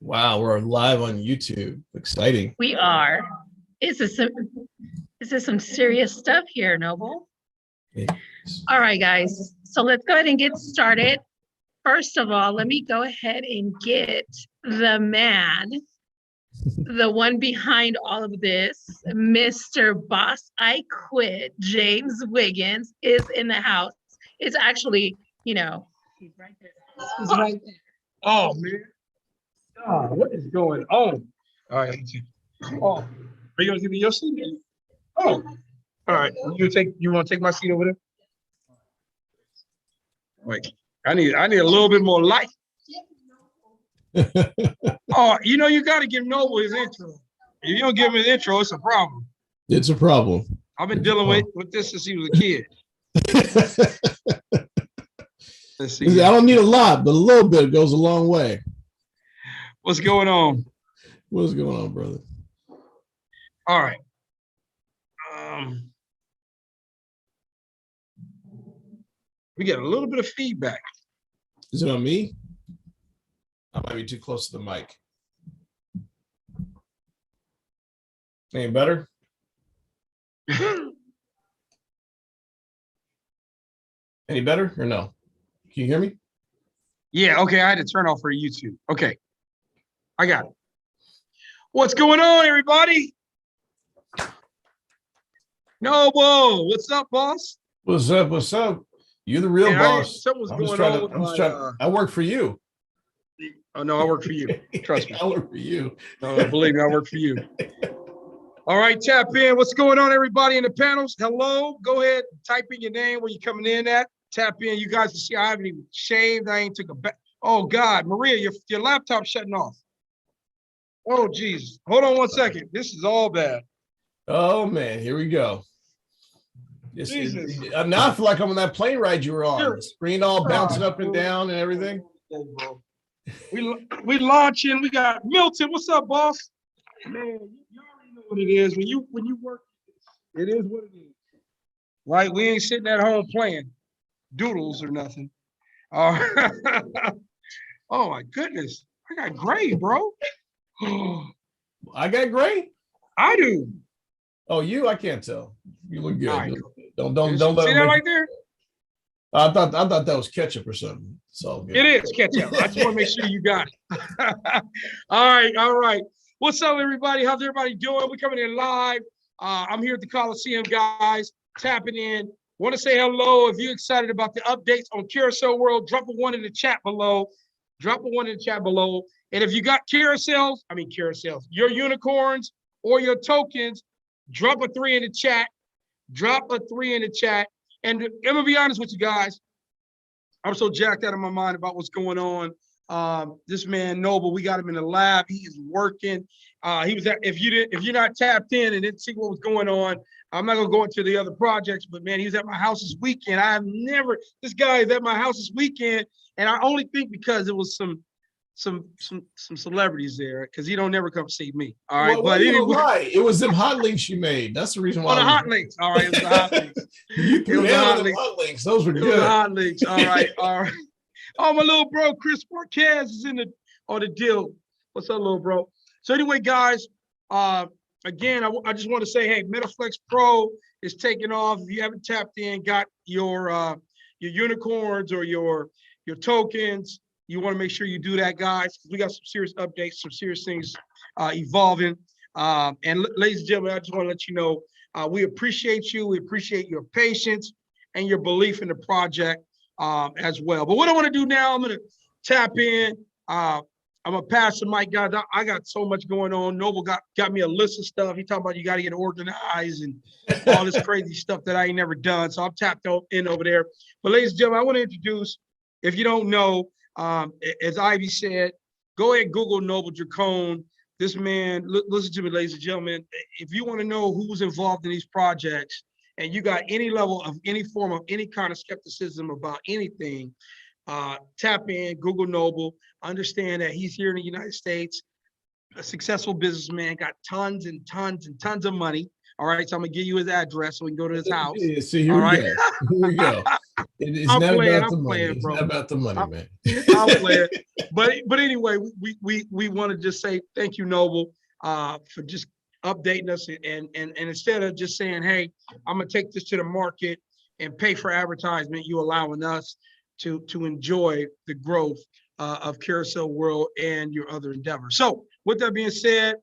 Wow, we're live on YouTube. Exciting. We are. This is some serious stuff here, Noble. Yes. All right, guys. So let's go ahead and get started. First of all, let me go ahead and get the man, the one behind all of this, Mr. Boss I Quit, James Wiggins, is in the house. It's actually, he's right there. He's right there. Oh, man. Oh, what is going on? All right. Oh, are you gonna give me your seat? Oh, all right. You want to take my seat over there? Wait, I need a little bit more light. Oh, you got to give Noble his intro. If you don't give him his intro, it's a problem. It's a problem. I've been dealing with this since he was a kid. Let's see. I don't need a lot, but a little bit goes a long way. What's going on? What's going on, brother? All right. We get a little bit of feedback. Is it on me? I might be too close to the mic. Any better? Any better or no? Can you hear me? Yeah, okay. I had to turn off for YouTube. Okay. I got it. What's going on, everybody? Noble, what's up, boss? What's up? What's up? You're the real boss. Something's going on. I work for you. Oh, no, I work for you. Trust me. I work for you. No, believe me, I work for you. All right, tap in. What's going on, everybody in the panels? Hello. Go ahead, type in your name, where you're coming in at. Tap in. You guys can see I haven't even shaved. I ain't took a bath. Oh, God. Maria, your laptop's shutting off. Oh, Jesus. Hold on one second. This is all bad. Oh, man. Here we go. Jesus. Now I feel like I'm on that plane ride you were on. Sure. The screen all bouncing up and down and everything. We launching. We got Milton. What's up, boss? Man, you already know what it is. When you work, it is what it is. Right? We ain't sitting at home playing doodles or nothing. Oh my goodness. I got gray, bro. I got gray? I do. Oh, I can't tell. You look good. Right. Don't let see that right there? I thought that was ketchup or something. It's all good. It is ketchup. I just want to make sure you got it. All right. What's up, everybody? How's everybody doing? We're coming in live. I'm here at the Coliseum, guys, tapping in. Want to say hello. If you're excited about the updates on Carousel World, drop a 1 in the chat below. And if you got carousels, your unicorns or your tokens, drop a 3 in the chat. And I'm going to be honest with you guys. I'm so jacked out of my mind about what's going on. This man, Noble, we got him in the lab. He is working. He was if you're not tapped in and didn't see what was going on, I'm not gonna go into the other projects, but man, he was at my house this weekend. This guy is at my house this weekend, and I only think because it was some celebrities there, because he don't never come see me. All right, but anyway, it was them hot links you made. That's the reason why. The hot links. All right, it was the hot links. Hot links. Those were good. Hot links. All right. Oh, my little bro, Chris Marquez is on the deal. What's up, little bro? So anyway, guys, again, I just want to say, hey, MetaFlex Pro is taking off. If you haven't tapped in, got your unicorns or your tokens, you want to make sure you do that, guys. We got some serious updates, some serious things evolving. And ladies and gentlemen, I just want to let you know, we appreciate you. We appreciate your patience and your belief in the project as well. But what I want to do now, I'm going to tap in. I'm gonna pass the mic, guys. I got so much going on. Noble got me a list of stuff. He talking about you got to get organized and all this crazy stuff that I ain't never done. So I'm tapped in over there. But ladies and gentlemen, I want to introduce, if you don't know, as Ivy said, go ahead and Google Noble Dracone. This man, listen to me, ladies and gentlemen. If you want to know who's involved in these projects and you got any level of any form of any kind of skepticism about anything, tap in, Google Noble, understand that he's here in the United States, a successful businessman, got tons and tons and tons of money. All right, so I'm gonna give you his address so we can go to his house. Yeah, so here All we right. go. Here we go. It's I'm not playing, about the I'm money. playing, It's bro. not about the money, I'm- man. I'm playing. But anyway, we want to just say thank you, Noble, for just updating us and instead of just saying, hey, I'm gonna take this to the market and pay for advertisement, you allowing us to enjoy the growth of Carousel World and your other endeavors. So with that being said,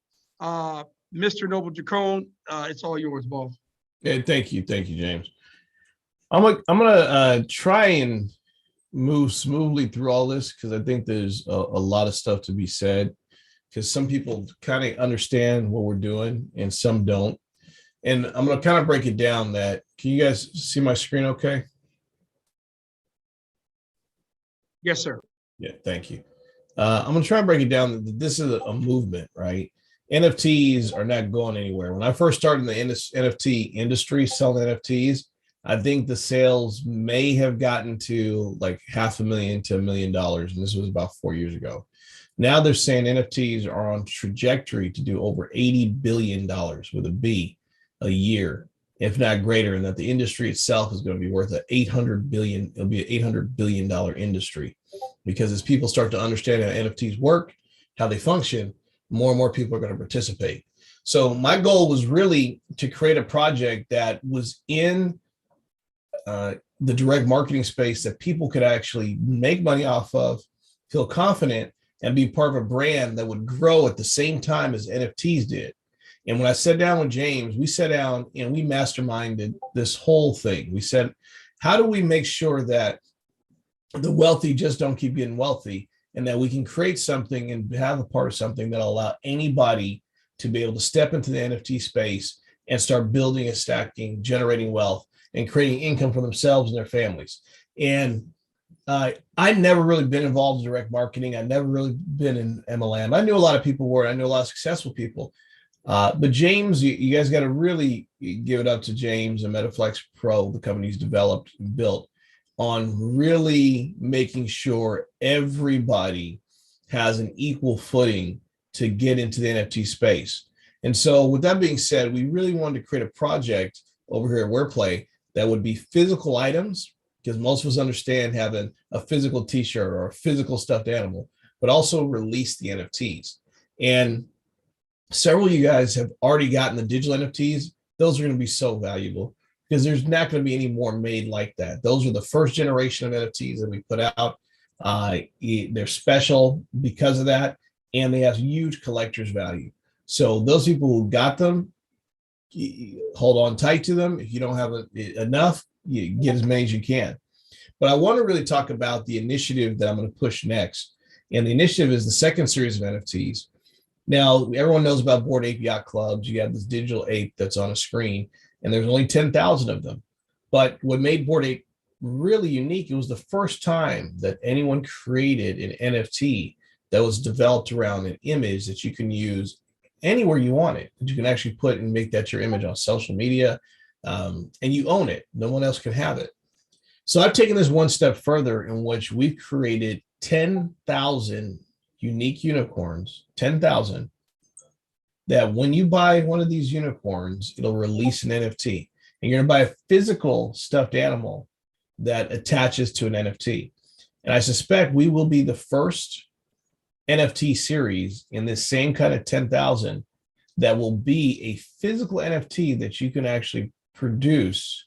Mr. Noble Jacone, it's all yours, boss. Yeah, thank you, James. I'm gonna try and move smoothly through all this because I think there's a lot of stuff to be said. Because some people kind of understand what we're doing and some don't. And I'm gonna kind of break it down. That can you guys see my screen? Okay. Yes, sir. Yeah, thank you. I'm gonna try and break it down. This is a movement, right? NFTs are not going anywhere. When I first started in the NFT industry selling NFTs, I think the sales may have gotten to like $500,000 to $1 million, and this was about 4 years ago. Now they're saying NFTs are on trajectory to do over $80 billion with a B a year, if not greater, and that the industry itself is going to be worth $800 billion. It'll be an $800 billion industry because as people start to understand how NFTs work, how they function, more and more people are going to participate. So my goal was really to create a project that was in the direct marketing space that people could actually make money off of, feel confident, and be part of a brand that would grow at the same time as NFTs did. And when I sat down with James, we sat down and we masterminded this whole thing. We said, how do we make sure that the wealthy just don't keep getting wealthy and that we can create something and have a part of something that'll allow anybody to be able to step into the NFT space and start building and stacking, generating wealth and creating income for themselves and their families. And I'd never really been involved in direct marketing. I'd never really been in MLM. I knew a lot of people were. I knew a lot of successful people. But James, you guys got to really give it up to James and Metaflex Pro, the company he's developed and built, on really making sure everybody has an equal footing to get into the NFT space. And so with that being said, we really wanted to create a project over here at Wareplay that would be physical items, because most of us understand having a physical t-shirt or a physical stuffed animal, but also release the NFTs. And several of you guys have already gotten the digital NFTs. Those are going to be so valuable because there's not going to be any more made like that. Those are the first generation of NFTs that we put out. They're special because of that, and they have huge collector's value. So those people who got them, hold on tight to them. If you don't have enough, you get as many as you can. But I want to really talk about the initiative that I'm going to push next. And the initiative is the second series of NFTs. Now, everyone knows about Bored Ape Yacht Clubs. You have this digital ape that's on a screen, and there's only 10,000 of them. But what made Bored Ape really unique, it was the first time that anyone created an NFT that was developed around an image that you can use anywhere you want it. You can actually put and make that your image on social media, and you own it. No one else can have it. So I've taken this one step further in which we've created 10,000 unique unicorns, 10,000, that when you buy one of these unicorns, it'll release an NFT. And you're going to buy a physical stuffed animal that attaches to an NFT. And I suspect we will be the first NFT series in this same kind of 10,000 that will be a physical NFT that you can actually produce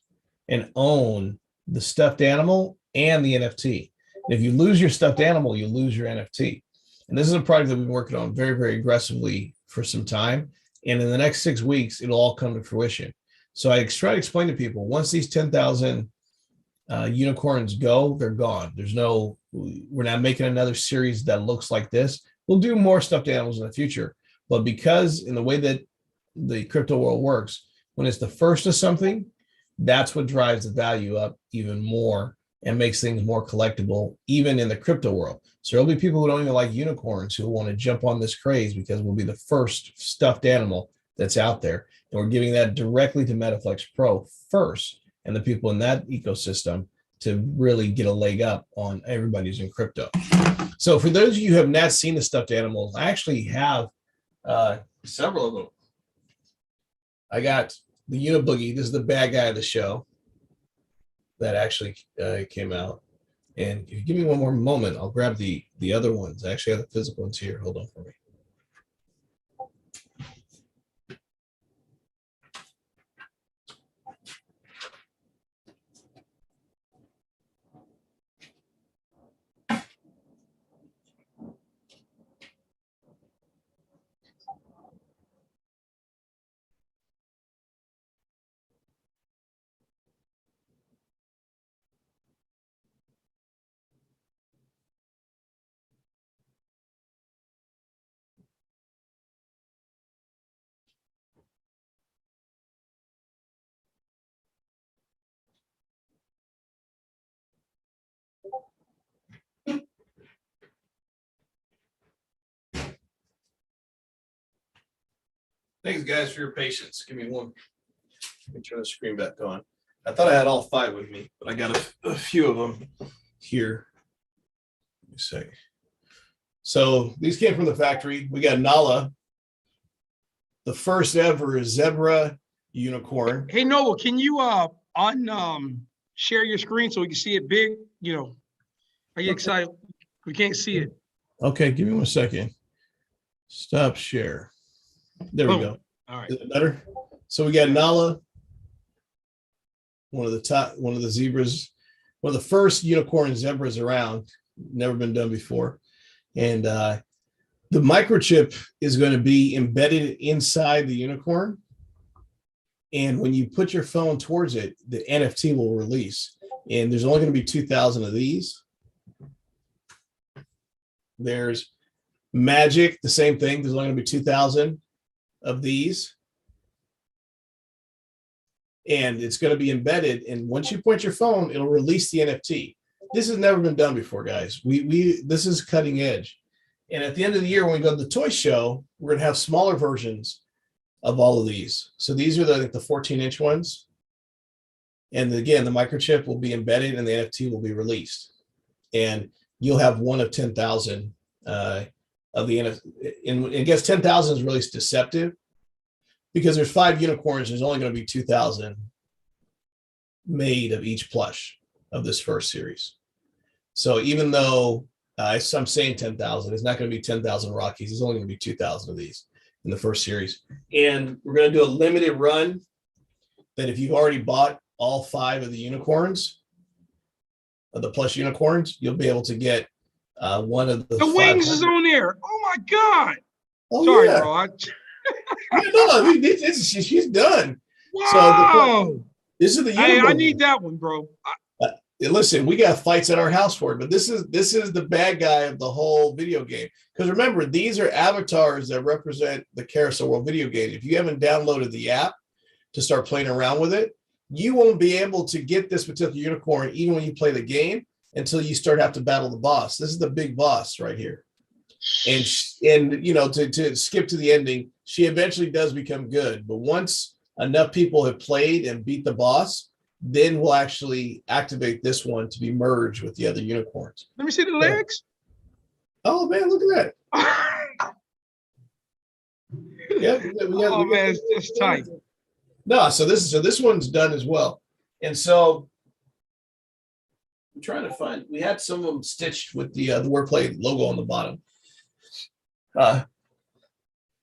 and own the stuffed animal and the NFT. And if you lose your stuffed animal, you lose your NFT. And this is a project that we've been working on very, very aggressively for some time. And in the next 6 weeks, it'll all come to fruition. So I try to explain to people, once these 10,000 unicorns go, they're gone. We're not making another series that looks like this. We'll do more stuffed animals in the future. But because in the way that the crypto world works, when it's the first of something, that's what drives the value up even more and makes things more collectible, even in the crypto world. So there'll be people who don't even like unicorns who want to jump on this craze because we'll be the first stuffed animal that's out there. And we're giving that directly to Metaflex Pro first, and the people in that ecosystem to really get a leg up on everybody who's in crypto. So for those of you who have not seen the stuffed animals, I actually have several of them. I got the Uniboogie. This is the bad guy of the show that actually came out. And if you give me one more moment, I'll grab the other ones. I actually have the physical ones here. Hold on for me. Thanks, guys, for your patience. Give me one. Let me turn the screen back on. I thought I had all 5 with me, but I got a few of them here. Let me see. So these came from the factory. We got Nala, the first ever zebra unicorn. Hey, Noah, can you share your screen so we can see it big? You know, I get excited. We can't see it. Okay, give me 1 second. Stop share. There we go. All right. Is it better? So we got Nala, one of the zebras, one of the first unicorn zebras around, never been done before. And the microchip is going to be embedded inside the unicorn. And when you put your phone towards it, the NFT will release. And there's only going to be 2,000 of these. There's Magic, the same thing. There's only going to be 2,000 of these. And it's going to be embedded. And once you point your phone, it'll release the NFT. This has never been done before, guys. This is cutting edge. And at the end of the year, when we go to the toy show, we're going to have smaller versions of all of these. So these are the 14-inch ones. And again, the microchip will be embedded and the NFT will be released. And you'll have one of 10,000 of the NFT. And I guess 10,000 is really deceptive because there's 5 unicorns. There's only going to be 2,000 made of each plush of this first series. So even though I'm saying 10,000, it's not going to be 10,000 Rockies. It's only going to be 2,000 of these in the first series. And we're going to do a limited run that if you've already bought all 5 of the unicorns, of the plush unicorns, you'll be able to get one of the wings is on there. Oh my God. Oh, sorry, yeah. bro. She's done. Wow. So this is the Hey, I need that one, bro. Listen, we got fights at our house for it, but this is the bad guy of the whole video game. Because remember, these are avatars that represent the Carousel World video game. If you haven't downloaded the app to start playing around with it, you won't be able to get this particular unicorn even when you play the game until you start have to battle the boss. This is the big boss right here. And you know, to skip to the ending, she eventually does become good. But once enough people have played and beat the boss, then we'll actually activate this one to be merged with the other unicorns. Let me see the legs. Oh man, look at that. Yeah, man, it's tight. No, so this one's done as well. And so I'm trying to find, we had some of them stitched with the Wareplay logo on the bottom.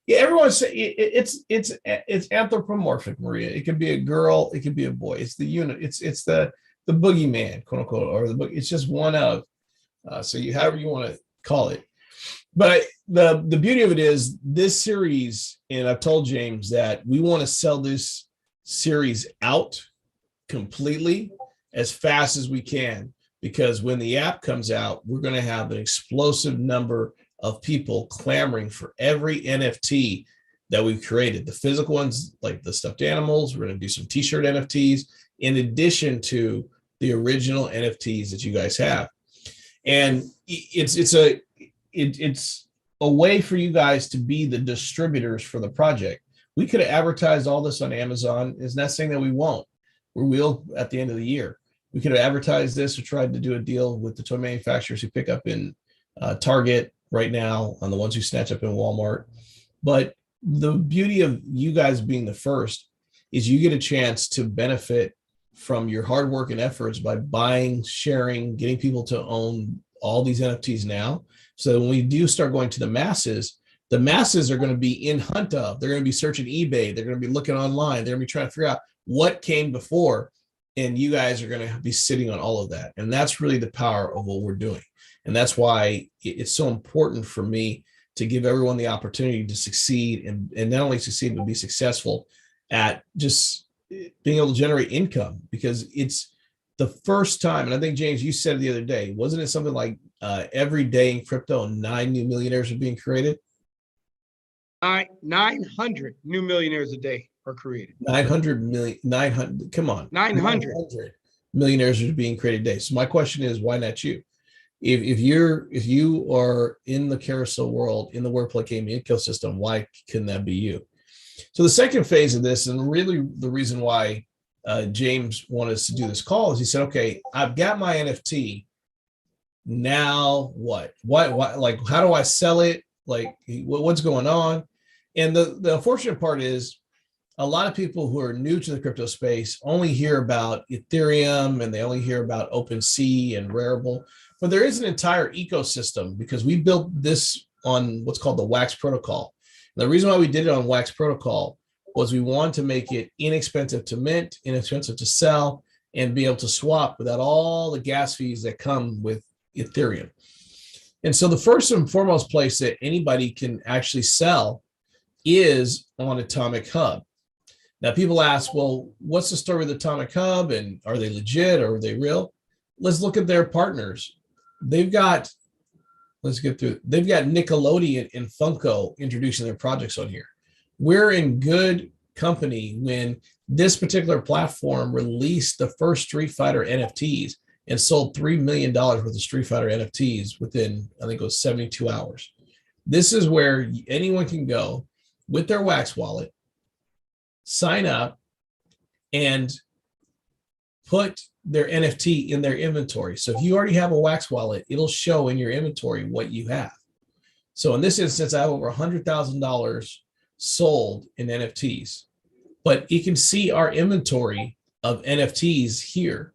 Yeah, everyone say it's anthropomorphic, Maria. It could be a girl, it could be a boy. It's the unit, it's the boogeyman, quote unquote, or the book. It's just one of. So you however you want to call it. But the beauty of it is this series, and I've told James that we want to sell this series out completely as fast as we can, because when the app comes out, we're going to have an explosive number of people clamoring for every NFT that we've created. The physical ones, like the stuffed animals, we're going to do some t-shirt NFTs in addition to the original NFTs that you guys have. And it's a way for you guys to be the distributors for the project. We could have advertised all this on Amazon. It's not saying that we won't. We will at the end of the year. We could have advertised this or tried to do a deal with the toy manufacturers who pick up in Target right now, on the ones who snatch up in Walmart. But the beauty of you guys being the first is you get a chance to benefit from your hard work and efforts by buying, sharing, getting people to own all these NFTs now. So when we do start going to the masses are going to be in hunt of, they're going to be searching eBay, they're going to be looking online, they're going to be trying to figure out what came before, and you guys are going to be sitting on all of that. And that's really the power of what we're doing. And that's why it's so important for me to give everyone the opportunity to succeed, and not only succeed, but be successful at just being able to generate income, because it's the first time. And I think, James, you said it the other day, wasn't it something like every day in crypto, 9 new millionaires are being created? 900 new millionaires a day are created. 900 million, 900, come on. 900 millionaires are being created a day. So my question is, why not you? If you are in the carousel world, in the Wareplay gaming ecosystem, why couldn't that be you? So the second phase of this, and really the reason why James wanted us to do this call, is he said, okay, I've got my NFT. Now what? Why, like, how do I sell it? Like, what's going on? And the unfortunate part is, a lot of people who are new to the crypto space only hear about Ethereum, and they only hear about OpenSea and Rarible, but there is an entire ecosystem, because we built this on what's called the Wax protocol. And the reason why we did it on Wax protocol was we wanted to make it inexpensive to mint, inexpensive to sell, and be able to swap without all the gas fees that come with Ethereum. And so the first and foremost place that anybody can actually sell is on Atomic Hub. Now, people ask, well, what's the story with Atomic Hub, and are they legit, or are they real? Let's look at their partners. They've got Nickelodeon and Funko introducing their projects on here. We're in good company when this particular platform released the first Street Fighter NFTs and sold $3 million worth of Street Fighter NFTs within, I think it was 72 hours. This is where anyone can go with their Wax wallet, sign up, and put their NFT in their inventory. So if you already have a Wax wallet, it'll show in your inventory what you have. So in this instance, I have over $100,000 sold in NFTs, but you can see our inventory of NFTs here.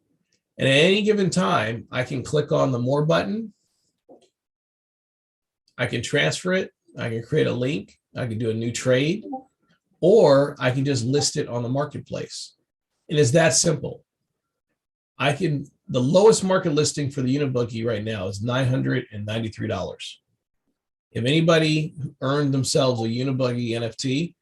And at any given time, I can click on the more button. I can transfer it. I can create a link. I can do a new trade, or I can just list it on the marketplace. It is that simple. The lowest market listing for the Uniboogie right now is $993. If anybody earned themselves a Uniboogie NFT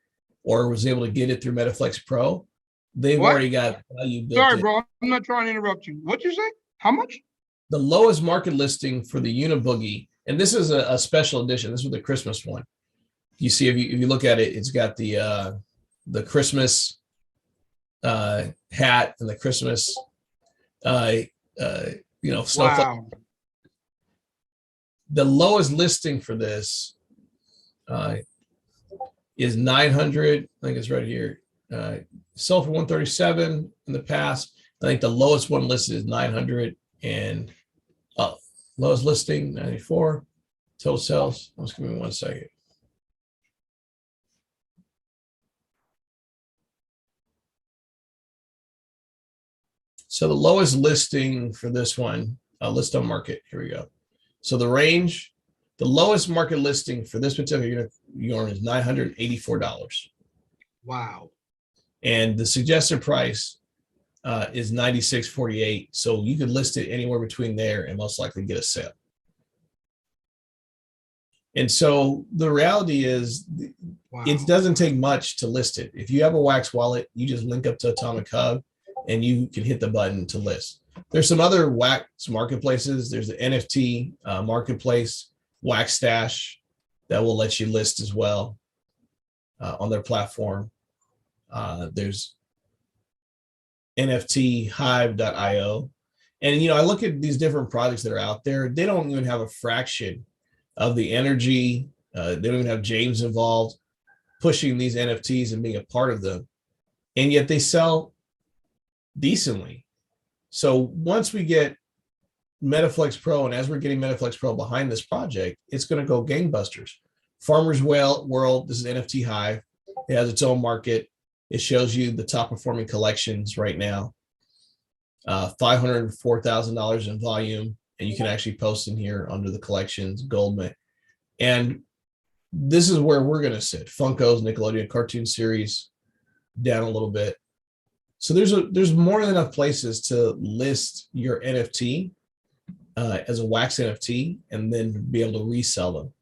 or was able to get it through MetaFlex Pro, they've already got value built in. Sorry, bro. I'm not trying to interrupt you. What'd you say? How much? The lowest market listing for the Uniboogie, and this is a special edition. This was the Christmas one. You see, if you look at it, it's got the Christmas hat and the Christmas snowflake. Wow. The lowest listing for this is 900. I think it's right here. Sold for 137 in the past. I think the lowest one listed is 900, and lowest listing 94. Total sales. Just give me 1 second. So the lowest listing for this one, list on market. Here we go. So the range, the lowest market listing for this particular unicorn is $984. Wow. And the suggested price is $96.48. So you could list it anywhere between there and most likely get a sale. And so the reality is, wow, it doesn't take much to list it. If you have a Wax wallet, you just link up to Atomic Hub and you can hit the button to list. There's some other Wax marketplaces. There's the NFT marketplace, Wax Stash, that will let you list as well on their platform. There's NFThive.io. And, I look at these different projects that are out there. They don't even have a fraction of the energy. They don't even have James involved pushing these NFTs and being a part of them. And yet they sell decently. So once we get MetaFlex Pro, and as we're getting MetaFlex Pro behind this project, it's going to go gangbusters. Farmers World, this is NFT Hive. It has its own market. It shows you the top performing collections right now. $504,000 in volume, and you can actually post in here under the collections, Goldman. And this is where we're going to sit. Funko's Nickelodeon cartoon series down a little bit. So there's more than enough places to list your NFT as a wax NFT and then be able to resell them.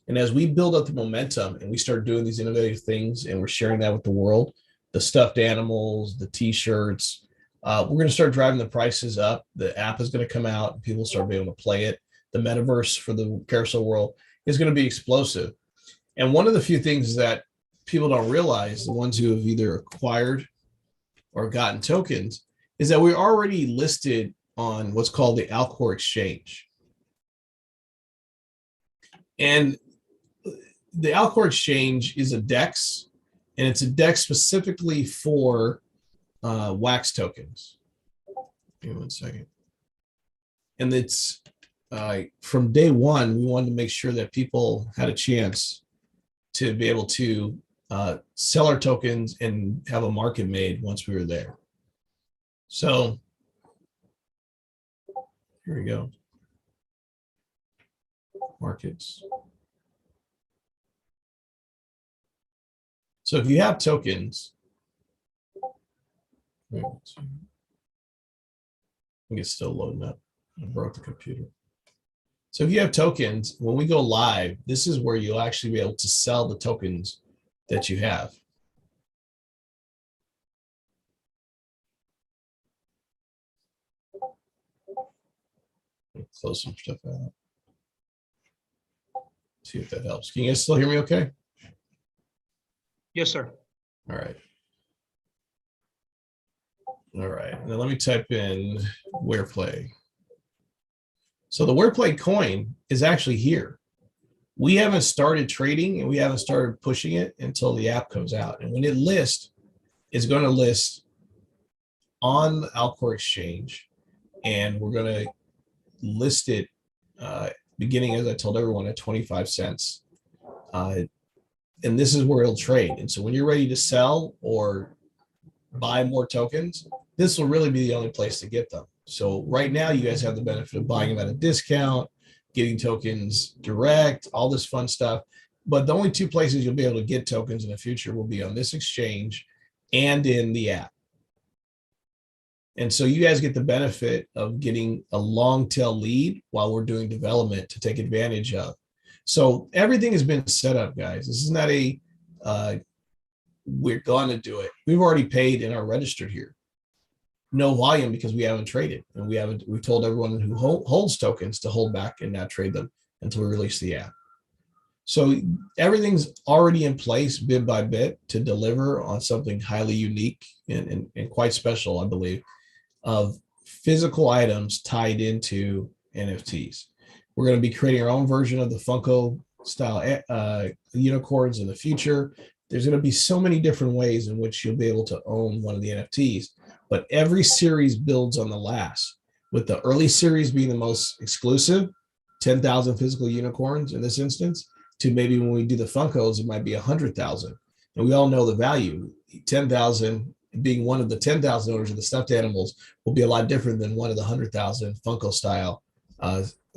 And as we build up the momentum and we start doing these innovative things and we're sharing that with the world, the stuffed animals, the t-shirts, we're going to start driving the prices up. The app is going to come out and people start being able to play it. The metaverse for the carousel world is going to be explosive. And one of the few things that people don't realize, the ones who have either acquired or gotten tokens, is that we're already listed on what's called the Alcor Exchange. And the Alcor Exchange is a DEX, and it's a DEX specifically for wax tokens. Give me 1 second. And it's from day one, we wanted to make sure that people had a chance to be able to sell our tokens and have a market made once we were there. So here we go. Markets. So if you have tokens, I think it's still loading up. I broke the computer. So if you have tokens, when we go live, this is where you'll actually be able to sell the tokens that you have. Close some stuff out. See if that helps. Can you guys still hear me okay? Yes, sir. All right. All right. Now let me type in Wareplay. So the Wareplay coin is actually here. We haven't started trading and we haven't started pushing it until the app comes out. And when it lists, it's going to list on the Alcor Exchange, and we're going to list it beginning, as I told everyone, at 25 cents. And this is where it'll trade. And so when you're ready to sell or buy more tokens, this will really be the only place to get them. So right now you guys have the benefit of buying them at a discount, getting tokens direct, all this fun stuff. But the only two places you'll be able to get tokens in the future will be on this exchange and in the app. And so you guys get the benefit of getting a long tail lead while we're doing development to take advantage of. So everything has been set up, guys. This is not a, we're going to do it. We've already paid and are registered here. No volume because we haven't traded, and we've told everyone who holds tokens to hold back and not trade them until we release the app. So everything's already in place bit by bit to deliver on something highly unique and quite special, I believe, of physical items tied into NFTs. We're going to be creating our own version of the Funko style unicorns in the future. There's going to be so many different ways in which you'll be able to own one of the NFTs, but every series builds on the last, with the early series being the most exclusive, 10,000 physical unicorns in this instance, to maybe when we do the Funkos, it might be 100,000. And we all know the value. 10,000 being one of the 10,000 owners of the stuffed animals will be a lot different than one of the 100,000 Funko style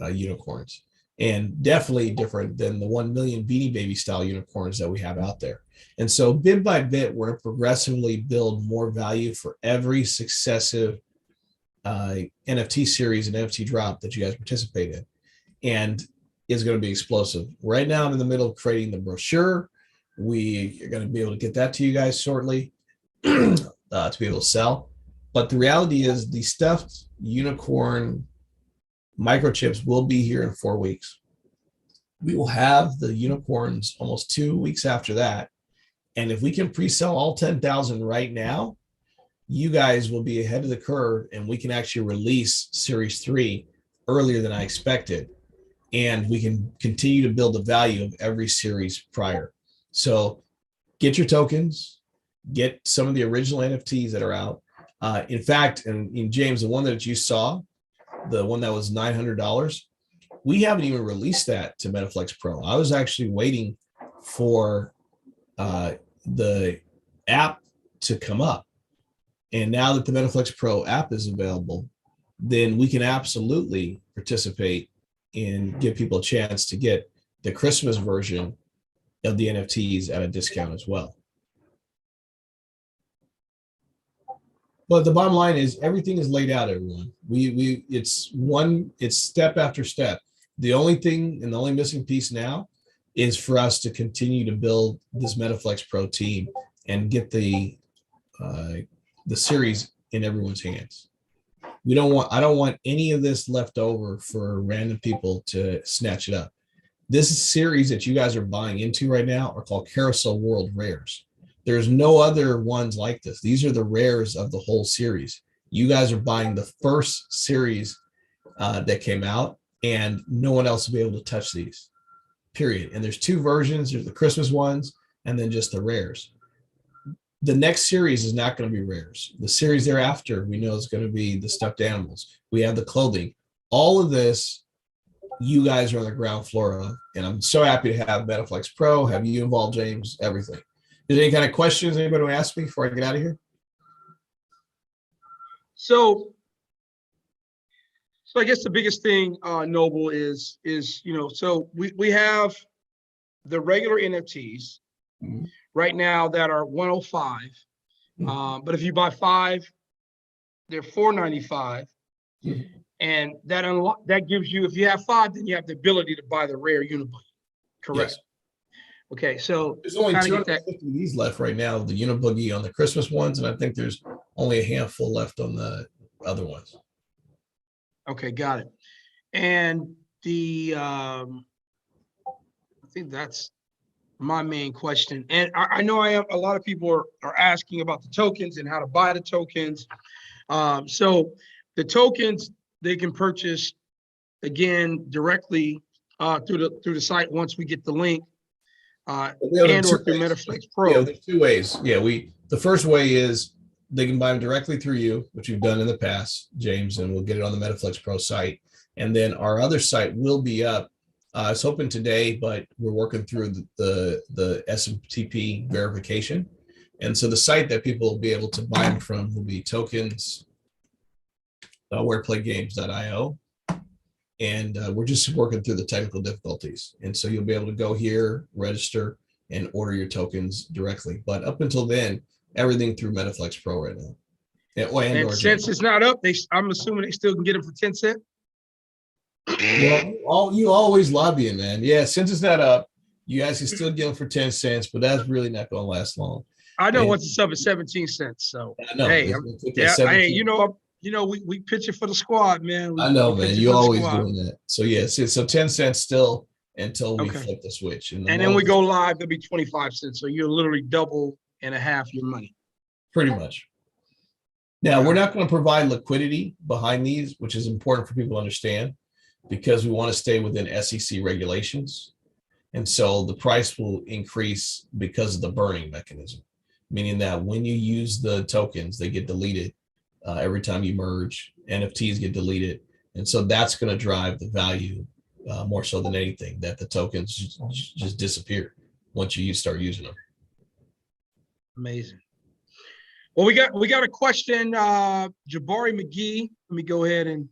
unicorns, and definitely different than the 1 million Beanie Baby style unicorns that we have out there. And so bit by bit, we're progressively build more value for every successive NFT series and NFT drop that you guys participate in. And it's going to be explosive. Right now, I'm in the middle of creating the brochure. We are going to be able to get that to you guys shortly to be able to sell. But the reality is the stuffed unicorn microchips will be here in 4 weeks. We will have the unicorns almost 2 weeks after that. And if we can pre-sell all 10,000 right now, you guys will be ahead of the curve, and we can actually release Series 3 earlier than I expected. And we can continue to build the value of every series prior. So get your tokens, get some of the original NFTs that are out. In fact, and in James, the one that you saw, the one that was $900, we haven't even released that to MetaFlex Pro. I was actually waiting for the app to come up. And now that the Metaflex Pro app is available, then we can absolutely participate and give people a chance to get the Christmas version of the NFTs at a discount as well. But the bottom line is everything is laid out, everyone. It's step after step. The only thing and the only missing piece now is for us to continue to build this Metaflex Pro team and get the series in everyone's hands. I don't want any of this left over for random people to snatch it up. This series that you guys are buying into right now are called Carousel World Rares. There's no other ones like this. These are the rares of the whole series. You guys are buying the first series that came out, and no one else will be able to touch these, period. And there's two versions. There's the Christmas ones and then just the rares. The next series is not going to be rares. The series thereafter, we know is going to be the stuffed animals. We have the clothing. All of this, you guys are on the ground floor of, and I'm so happy to have Metaflex Pro, have you involved, James, everything. Is there any kind of questions anybody want to ask me before I get out of here? So I guess the biggest thing, Noble, is so we have the regular NFTs right now that are 105. But if you buy 5, they're 495. And that gives you, if you have 5, then you have the ability to buy the rare Unibuggy. Correct. Yes. Okay, so there's only 250 of these left right now, the Unibuggy on the Christmas ones, and I think there's only a handful left on the other ones. Okay, got it. And I think that's my main question. And I know a lot of people are asking about the tokens and how to buy the tokens. So the tokens they can purchase again directly through the site once we get the link. And or through Metaflex Pro. Yeah, there's 2 ways. Yeah, the first way is they can buy them directly through you, which we've done in the past, James, and we'll get it on the Metaflex Pro site. And then our other site will be up. I was hoping today, but we're working through the SMTP verification. And so the site that people will be able to buy them from will be tokens, wareplay.games.io. And we're just working through the technical difficulties. And so you'll be able to go here, register, and order your tokens directly. But up until then, everything through Metaflex Pro right now. And since it's not up, I'm assuming they still can get it for 10 cents. Well, you always lobbying, man. Yeah, since it's not up, you guys can still get them for 10 cents, but that's really not going to last long. I know once it's up at 17 cents. So I know. Hey, we pitch it for the squad, man. I know, man. You always doing that. So so 10 cents still until we flip the switch. And then we go live, it'll be 25 cents. So you're literally double and a half your money. Pretty much. Now, we're not going to provide liquidity behind these, which is important for people to understand, because we want to stay within SEC regulations. And so the price will increase because of the burning mechanism, meaning that when you use the tokens, they get deleted every time you merge. NFTs get deleted. And so that's going to drive the value more so than anything, that the tokens just disappear once you start using them. Amazing. Well, we got a question, Jabari McGee. Let me go ahead and.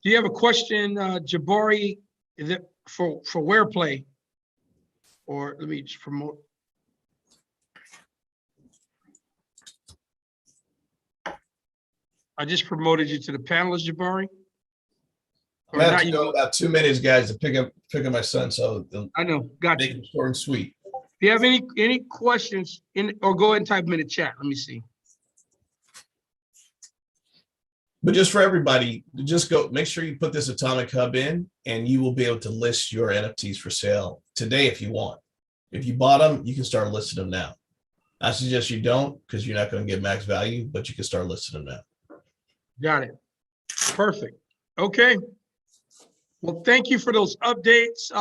Do you have a question, Jabari? Is it for Wareplay? Or let me just promote. I just promoted you to the panelist, Jabari. I have to go about 2 minutes, guys, to pick up my son. So I know, got you. Short and sweet. If you have any questions, or go ahead and type them in the chat. Let me see. But just for everybody, just go make sure you put this Atomic Hub in, and you will be able to list your NFTs for sale today if you want. If you bought them, you can start listing them now. I suggest you don't, because you're not going to get max value, but you can start listing them now. Got it. Perfect. Okay. Well, thank you for those updates,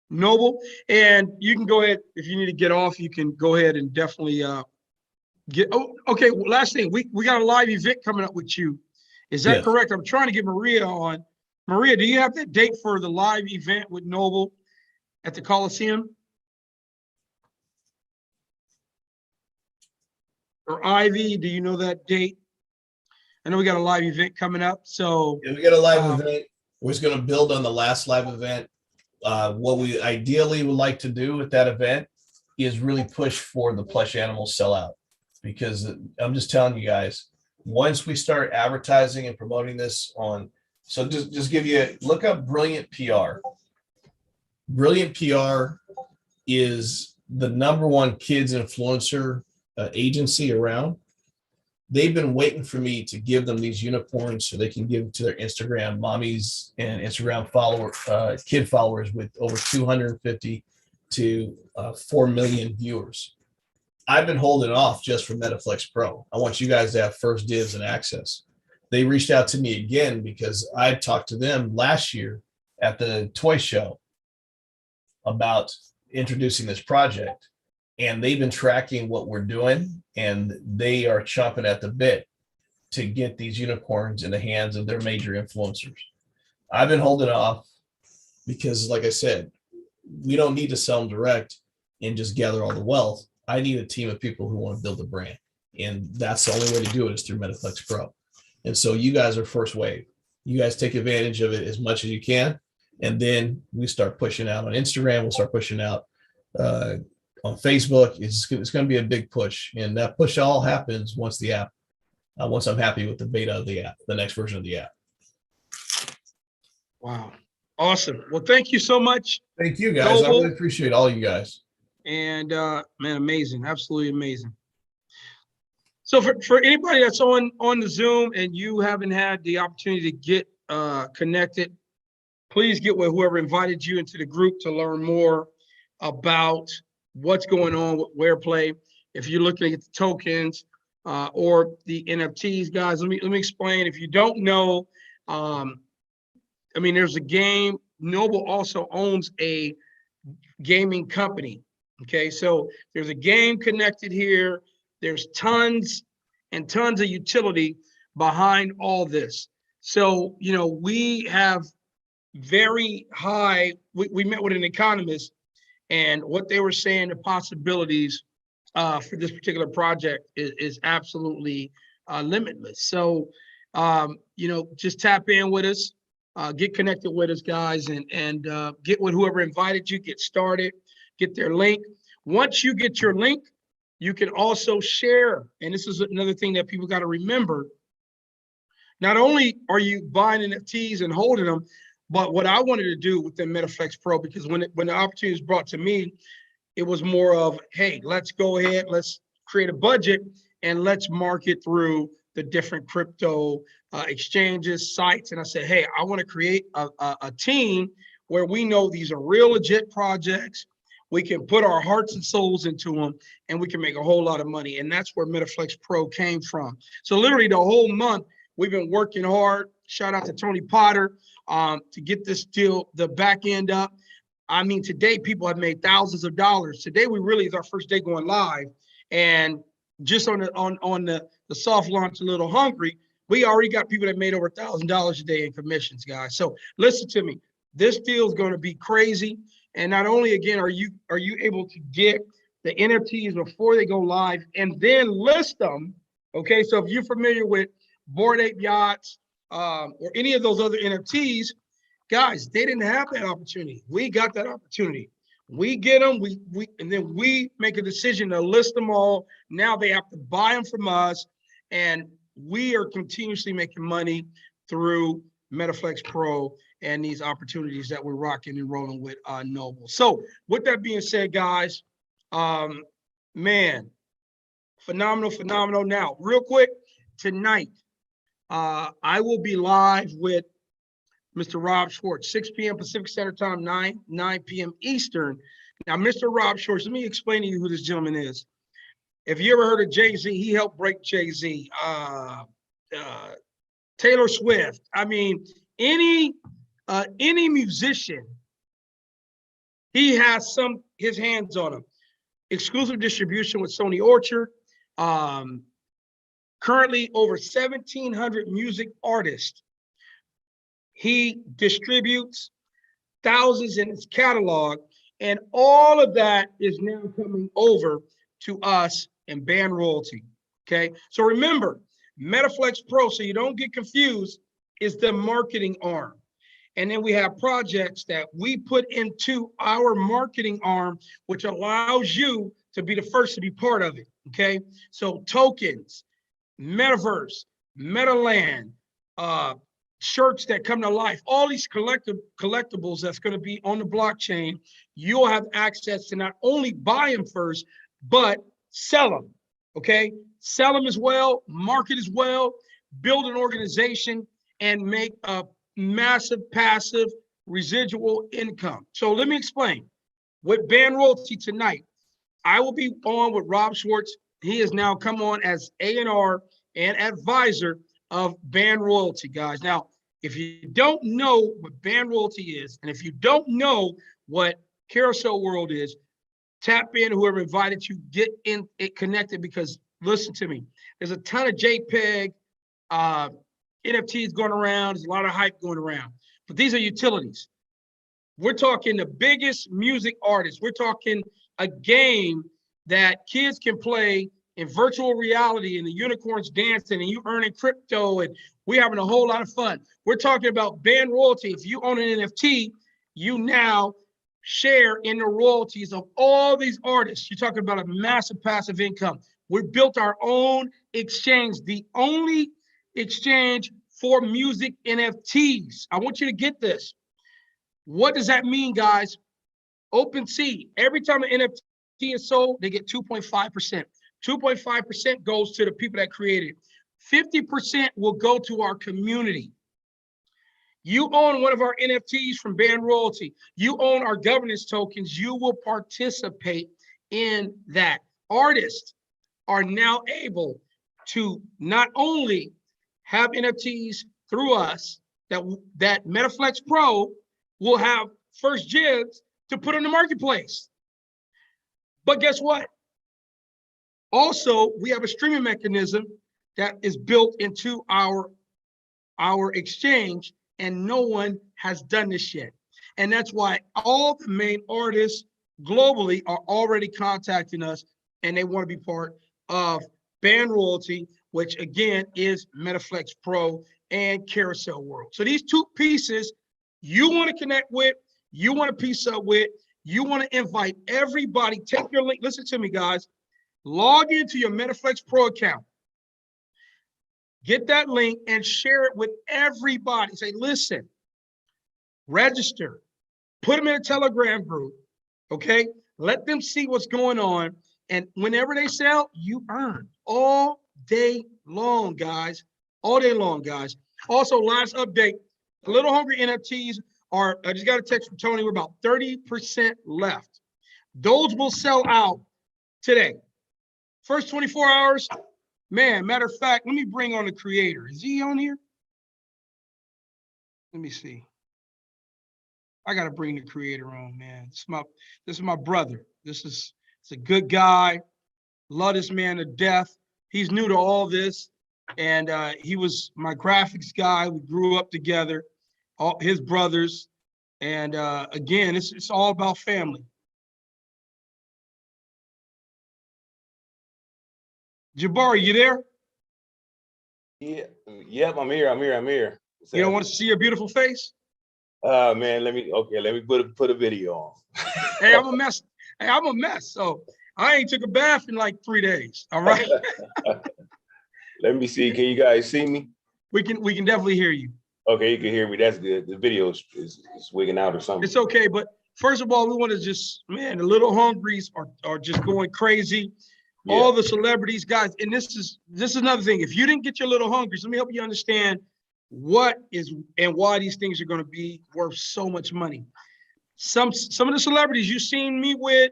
Noble. And you can go ahead, if you need to get off, you can go ahead and definitely okay. Well, last thing, we got a live event coming up with you. Is that correct? I'm trying to get Maria on. Maria, do you have that date for the live event with Noble at the Coliseum? or Ivy, do you know that date? I know we got a live event coming up. So Yeah, we got a live event. We're just going to build on the last live event. What we ideally would like to do with that event is really push for the plush animal sellout, because I'm just telling you guys, once we start advertising and promoting this on, so just give you, look up Brilliant PR. Brilliant PR is the #1 kids influencer agency around. They've been waiting for me to give them these unicorns so they can give them to their Instagram mommies and Instagram kid followers with over 250 to 4 million viewers. I've been holding off just for Metaflex Pro. I want you guys to have first dibs and access. They reached out to me again because I talked to them last year at the toy show about introducing this project, and they've been tracking what we're doing, and they are chomping at the bit to get these unicorns in the hands of their major influencers. I've been holding off because, like I said, we don't need to sell them direct and just gather all the wealth. I need a team of people who want to build a brand, and that's the only way to do it is through Metaflex Pro. And so you guys are first wave. You guys take advantage of it as much as you can, and then we start pushing out on Instagram. We'll start pushing out on Facebook. It's going to be a big push, and that push all happens once the app, once I'm happy with the beta of the app, the next version of the app. Wow, awesome. Well, thank you so much. Thank you, guys. I really appreciate all you guys. And man, amazing, absolutely amazing. So for anybody that's on the Zoom and you haven't had the opportunity to get connected, please get with whoever invited you into the group to learn more about what's going on with Wareplay. If you're looking at the tokens or the NFTs, guys, let me explain. If you don't know, I mean, there's a game. Noble also owns a gaming company. Okay, so there's a game connected here. There's tons and tons of utility behind all this. So, you know, we have very high, we met with an economist, and what they were saying, the possibilities for this particular project is absolutely limitless. So, you know, just tap in with us, get connected with us, guys, and get with whoever invited you, get started, get their link. Once you get your link, you can also share. And this is another thing that people got to remember. Not only are you buying NFTs and holding them, but what I wanted to do within Metaflex Pro, because when the opportunity was brought to me, it was more of, hey, let's go ahead, let's create a budget, and let's market through the different crypto exchanges, sites. And I said, hey, I want to create a team where we know these are real legit projects. We can put our hearts and souls into them, and we can make a whole lot of money. And that's where Metaflex Pro came from. So literally the whole month, we've been working hard. Shout out to Tony Potter to get this deal, the back end up. I mean, today people have made thousands of dollars. Today we really is our first day going live, and just on the soft launch, a little hungry, we already got people that made over $1,000 a day in commissions, guys. So listen to me. This deal is going to be crazy. And not only, again, are you able to get the NFTs before they go live and then list them, okay? So if you're familiar with Bored Ape Yachts or any of those other NFTs, guys, they didn't have that opportunity. We got that opportunity. We get them, and then we make a decision to list them all. Now they have to buy them from us, and we are continuously making money through Metaflex Pro and these opportunities that we're rocking and rolling with Noble. So with that being said, guys, man, phenomenal. Now, real quick, tonight, I will be live with Mr. Rob Schwartz, 6 p.m. Pacific Standard Time, 9 p.m. Eastern. Now, Mr. Rob Schwartz, let me explain to you who this gentleman is. If you ever heard of Jay-Z, he helped break Jay-Z. Taylor Swift. I mean, any musician, he has his hands on them. Exclusive distribution with Sony Orchard. Currently over 1,700 music artists. He distributes thousands in his catalog, and all of that is now coming over to us in band royalty. Okay, so remember, MetaFlex Pro, so you don't get confused, is the marketing arm. And then we have projects that we put into our marketing arm, which allows you to be the first to be part of it. Okay, so tokens, metaverse, metaland, shirts that come to life, all these collectibles that's going to be on the blockchain, you'll have access to not only buy them first, but sell them. Okay, sell them as well, market as well, build an organization, and make a massive passive residual income. So let me explain. With Band Royalty tonight, I will be on with Rob Schwartz. He has now come on as A&R and advisor of Band Royalty, guys. Now, if you don't know what Band Royalty is, and if you don't know what Carousel World is, tap in, whoever invited you, get in it connected, because listen to me, there's a ton of JPEG NFTs going around. There's a lot of hype going around, but these are utilities. We're talking the biggest music artists. We're talking a game that kids can play in virtual reality, and the unicorns dancing, and you earning crypto, and we're having a whole lot of fun. We're talking about Band Royalty. If you own an NFT, you now share in the royalties of all these artists. You're talking about a massive passive income. We built our own exchange, the only exchange for music NFTs. I want you to get this. What does that mean, guys? OpenSea, every time an NFT is sold, they get 2.5%. 2.5% goes to the people that created it. 50% will go to our community. You own one of our NFTs from Band Royalty, you own our governance tokens, you will participate in that. Artists are now able to not only have NFTs through us, that MetaFlex Pro will have first dibs to put in the marketplace. But guess what? Also, we have a streaming mechanism that is built into our exchange, and no one has done this yet. And that's why all the main artists globally are already contacting us, and they want to be part of Band Royalty, which again is MetaFlex Pro and Carousel World. So these two pieces you want to connect with, you want to piece up with, you want to invite everybody. Take your link. Listen to me, guys. Log into your MetaFlex Pro account. Get that link and share it with everybody. Say, listen, register, put them in a Telegram group, okay? Let them see what's going on. And whenever they sell, you earn all day long, guys. All day long, guys. Also, last update, a Little Hungry NFTs are, I just got a text from Tony, we're about 30% left. Those will sell out today. First 24 hours, man, matter of fact, let me bring on the creator. Is he on here? Let me see. I got to bring the creator on, man. This is my brother. It's a good guy. Love this man to death. He's new to all this. And he was my graphics guy. We grew up together, all his brothers. And again, it's all about family. Jabari, you there? Yeah, yep, I'm here. You don't want to see your beautiful face? Man, let me put a video on. Hey, I'm a mess. Hey, I'm a mess. So I ain't took a bath in like 3 days. All right. Let me see. Can you guys see me? We can definitely hear you. Okay, you can hear me. That's good. The video is wigging out or something. It's okay, but first of all, we want to just, man, the Little Hungries are just going crazy. Yeah. All the celebrities, guys, and this is another thing. If you didn't get your Little Hungries, let me help you understand what is and why these things are going to be worth so much money. Some of the celebrities you've seen me with,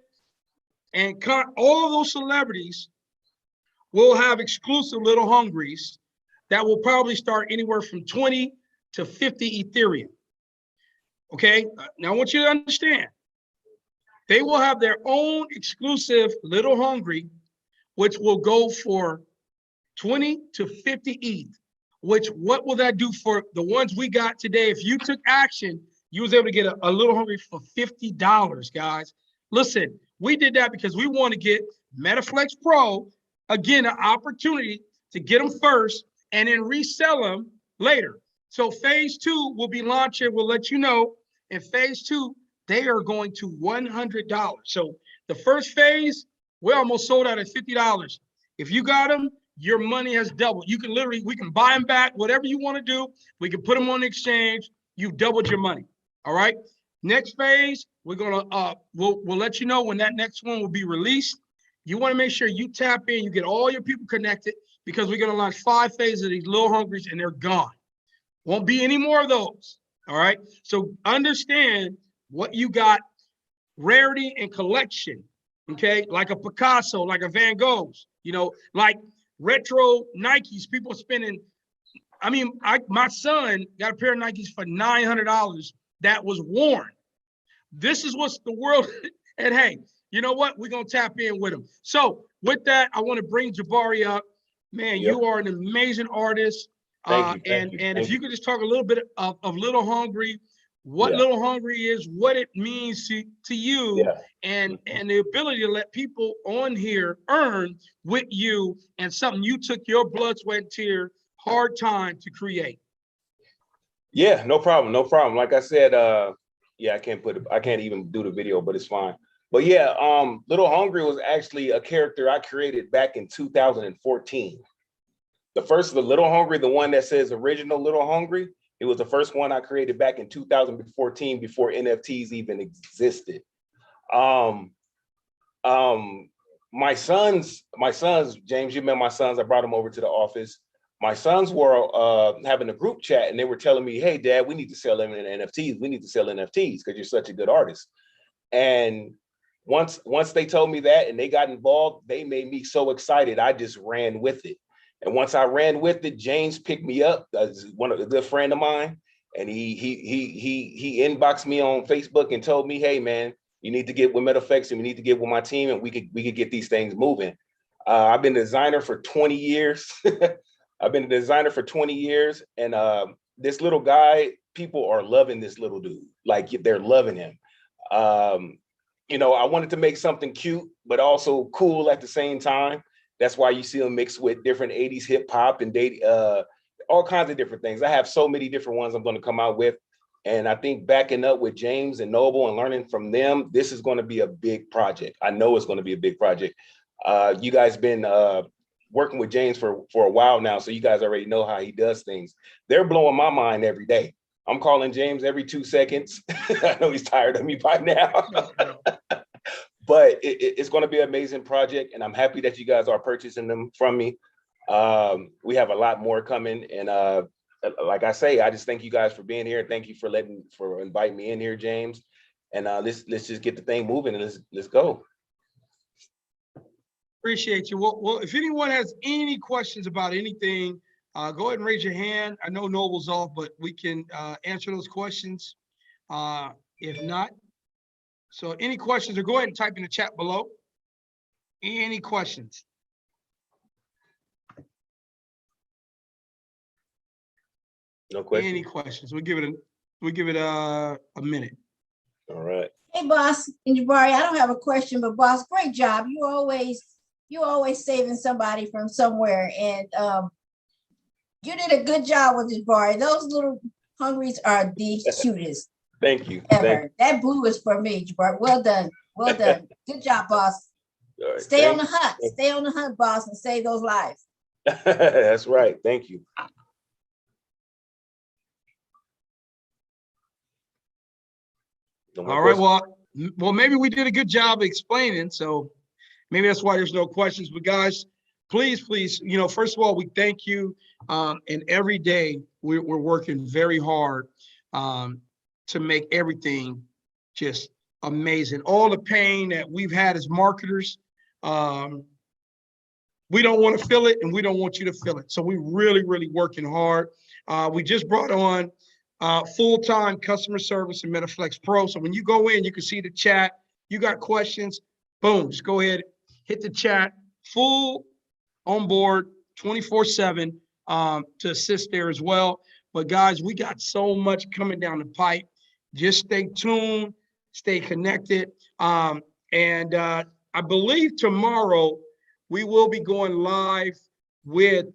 and all of those celebrities will have exclusive Little Hungries that will probably start anywhere from 20 to 50 Ethereum. Okay, now I want you to understand, they will have their own exclusive Little Hungry, which will go for 20 to 50 ETH, which what will that do for the ones we got today? If you took action, you was able to get a Little Hungry for $50, guys. Listen, we did that because we want to get MetaFlex Pro again, an opportunity to get them first and then resell them later. So phase 2 will be launching. We'll let you know. In phase 2, they are going to $100. So the first phase, we're almost sold out at $50. If you got them, your money has doubled. You can literally, we can buy them back, whatever you want to do. We can put them on the exchange. You've doubled your money. All right. Next phase, we're gonna we'll let you know when that next one will be released. You want to make sure you tap in, you get all your people connected, because we're gonna launch 5 phases of these little hungries and they're gone. Won't be any more of those. All right. So understand what you got, rarity and collection. Okay, like a Picasso, like a Van Gogh's, you know, like retro Nikes. People spending. I mean, my son got a pair of Nikes for $900 that was worn. This is what's the world. And hey, you know what? We're gonna tap in with him. So with that, I want to bring Jabari up. Man, Yep. you are an amazing artist. Thank you. And if you could just talk a little bit of Little Hungry, what Yeah. Little Hungry is, what it means to you, Yeah. and the ability to let people on here earn with you, and something you took your blood, sweat, and tear, hard time to create. Yeah, no problem. No problem. Like I said, yeah, I can't even do the video, but it's fine. But yeah, Little Hungry was actually a character I created back in 2014. The first of the Little Hungry, the one that says original Little Hungry, it was the first one I created back in 2014 before NFTs even existed. My sons, James, you met my sons. I brought them over to the office. My sons were having a group chat and they were telling me, hey, Dad, we need to sell NFTs. We need to sell NFTs because you're such a good artist. And once they told me that and they got involved, they made me so excited. I just ran with it. And once I ran with it, James picked me up, one of a good friend of mine, and he inboxed me on Facebook and told me, hey man, you need to get with MetaFlex and we need to get with my team and we could get these things moving. I've been a designer for 20 years. I've been a designer for 20 years, and this little guy, people are loving this little dude. Like they're loving him. You know, I wanted to make something cute, but also cool at the same time. That's why you see them mixed with different 80s hip hop and all kinds of different things. I have so many different ones I'm going to come out with. And I think backing up with James and Noble and learning from them, this is going to be a big project. I know it's going to be a big project. You guys been working with James for a while now, so you guys already know how he does things. They're blowing my mind every day. I'm calling James every 2 seconds. I know he's tired of me by now. But it's going to be an amazing project, and I'm happy that you guys are purchasing them from me. We have a lot more coming, and like I say, I just thank you guys for being here. Thank you for inviting me in here, James. And let's just get the thing moving and let's go. Appreciate you. Well, if anyone has any questions about anything, go ahead and raise your hand. I know Noble's off, but we can answer those questions. If not, so any questions, or go ahead and type in the chat below. Any questions? No questions. Any questions? We'll give it a minute. All right. Hey, boss, and Jabari, I don't have a question, but boss, great job. You always saving somebody from somewhere, and you did a good job with Jabari. Those little hungries are the cutest. Thank you. Ever. That blue is for me, Jabari. Well done. Well done. Good job, boss. Right, Stay on the hunt. Stay on the hunt, boss, and save those lives. That's right. Thank you. All right. Well, maybe we did a good job explaining, so maybe that's why there's no questions. But guys, please, you know, first of all, we thank you. And every day we're working very hard to make everything just amazing. All the pain that we've had as marketers, we don't want to feel it, and we don't want you to feel it. So we're really working hard. We just brought on full-time customer service in MetaFlex Pro. So when you go in, you can see the chat. You got questions, boom, just go ahead, hit the chat. Full on board 24/7 to assist there as well. But guys, we got so much coming down the pipe. Just stay tuned, stay connected. And I believe tomorrow we will be going live with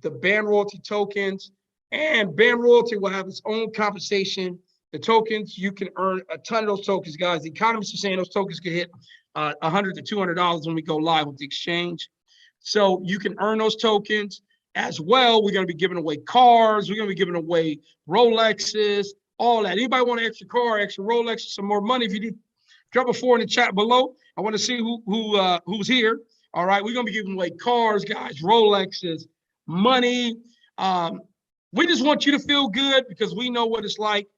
the band royalty tokens, and band royalty will have its own compensation. The tokens, you can earn a ton of those tokens, guys. The economists are saying those tokens could hit $100 to $200 when we go live with the exchange. So you can earn those tokens as well. We're going to be giving away cars. We're going to be giving away Rolexes, all that. Anybody want an extra car, extra Rolex, some more money? If you do, drop a 4 in the chat below. I want to see who's here. All right, we're going to be giving away cars, guys, Rolexes, money. We just want you to feel good because we know what it's like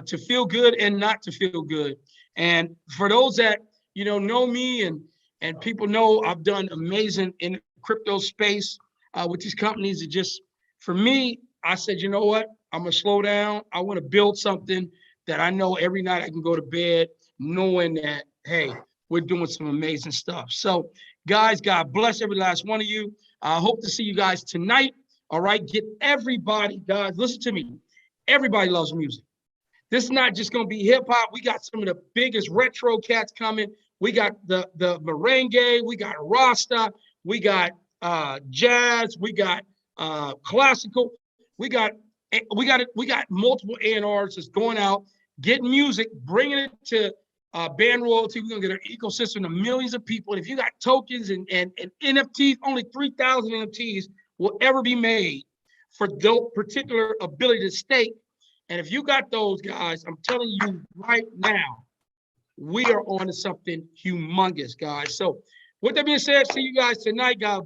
to feel good and not to feel good. And for those that know me and people know I've done amazing in the crypto space with these companies. It just, for me, I said, you know what? I'm gonna slow down. I want to build something that I know every night I can go to bed knowing that, hey, we're doing some amazing stuff. So guys, God bless every last one of you. I hope to see you guys tonight. All right, get everybody, guys, listen to me. Everybody loves music. This is not just going to be hip hop. We got some of the biggest retro cats coming. We got the merengue. We got Rasta. We got jazz. We got classical. We got multiple A&Rs that's going out, getting music, bringing it to band royalty. We're going to get our ecosystem to millions of people. And if you got tokens and NFTs, only 3,000 NFTs will ever be made for those particular ability to stake. And if you got those, guys, I'm telling you right now, we are on to something humongous, guys. So with that being said, see you guys tonight, guys.